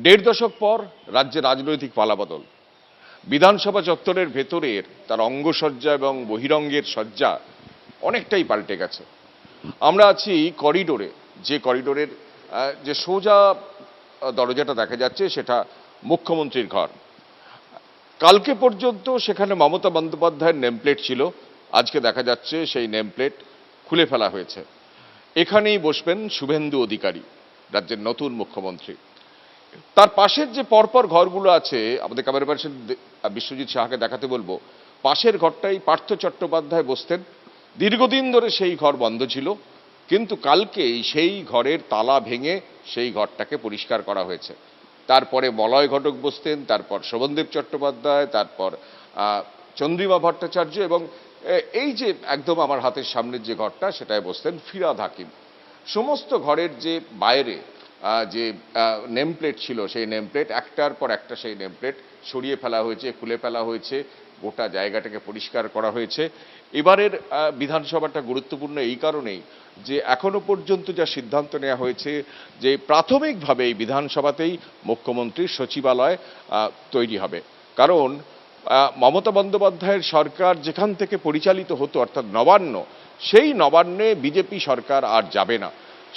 দেড় দশক পর রাজ্যে রাজনৈতিক পালাবদল। বিধানসভা চত্বরের ভেতরের তার অঙ্গসজ্জা এবং বহিরঙ্গের সজ্জা অনেকটাই পাল্টে গেছে। আমরা আছি করিডোরে, যে করিডোরের যে সোজা দরজাটা দেখা যাচ্ছে সেটা মুখ্যমন্ত্রীর ঘর। কালকে পর্যন্ত সেখানে মমতা বন্দ্যোপাধ্যায়ের নেমপ্লেট ছিল, আজকে দেখা যাচ্ছে সেই নেমপ্লেট খুলে ফেলা হয়েছে। এখানেই বসবেন শুভেন্দু অধিকারী, রাজ্যের নতুন মুখ্যমন্ত্রী। তার পাশের যে পরপর ঘরগুলো আছে, আমাদের ক্যামেরা পার্সন বিশ্বজিৎ সাহাকে দেখাতে বলবো, পাশের ঘরটাই পার্থ চট্টোপাধ্যায় বসতেন। দীর্ঘদিন ধরে সেই ঘর বন্ধ ছিল, কিন্তু কালকেই সেই ঘরের তালা ভেঙে সেই ঘরটাকে পরিষ্কার করা হয়েছে। তারপরে মলয় ঘটক বসতেন, তারপর শোভনদেব চট্টোপাধ্যায়, তারপর চন্দ্রিমা ভট্টাচার্য, এবং এই যে একদম আমার হাতের সামনের যে ঘরটা সেটায় বসতেন ফিরহাদ হাকিম। সমস্ত ঘরের যে বাইরে যে নেমপ্লেট ছিল সেই নেমপ্লেট একটার পর একটা সেই নেমপ্লেট সরিয়ে ফেলা হয়েছে, খুলে ফেলা হয়েছে, গোটা জায়গাটাকে পরিষ্কার করা হয়েছে। এবারের বিধানসভাটা গুরুত্বপূর্ণ এই কারণেই যে এখনো পর্যন্ত যা সিদ্ধান্ত নেওয়া হয়েছে যে প্রাথমিকভাবে এই বিধানসভাতেই মুখ্যমন্ত্রীর সচিবালয় তৈরি হবে। কারণ মমতা বন্দ্যোপাধ্যায়ের সরকার যেখান থেকে পরিচালিত হতো, অর্থাৎ নবান্ন, সেই নবান্নে বিজেপি সরকার আর যাবে না।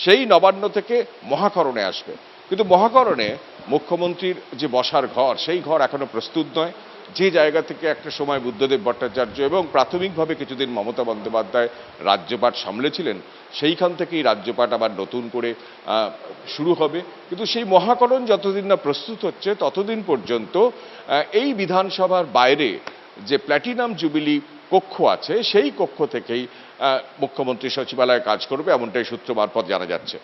সেই নবান্ন থেকে মহাকরণে আসবে, কিন্তু মহাকরণে মুখ্যমন্ত্রীর যে বসার ঘর সেই ঘর এখনো প্রস্তুত নয়। যে জায়গা থেকে একটা সময় বুদ্ধদেব ভট্টাচার্য এবং প্রাথমিকভাবে কিছুদিন মমতা বন্দ্যোপাধ্যায় রাজ্যপাট সামলেছিলেন, সেইখান থেকেই রাজ্যপাট আবার নতুন করে শুরু হবে। কিন্তু সেই মহাকরণ যতদিন না প্রস্তুত হচ্ছে ততদিন পর্যন্ত এই বিধানসভার বাইরে যে প্ল্যাটিনাম জুবিলি কক্ষ আছে সেই কক্ষ থেকেই মুখ্যমন্ত্রী সচিবালয়ে কাজ করবে, এমনটাই সূত্র মারফত জানা যাচ্ছে।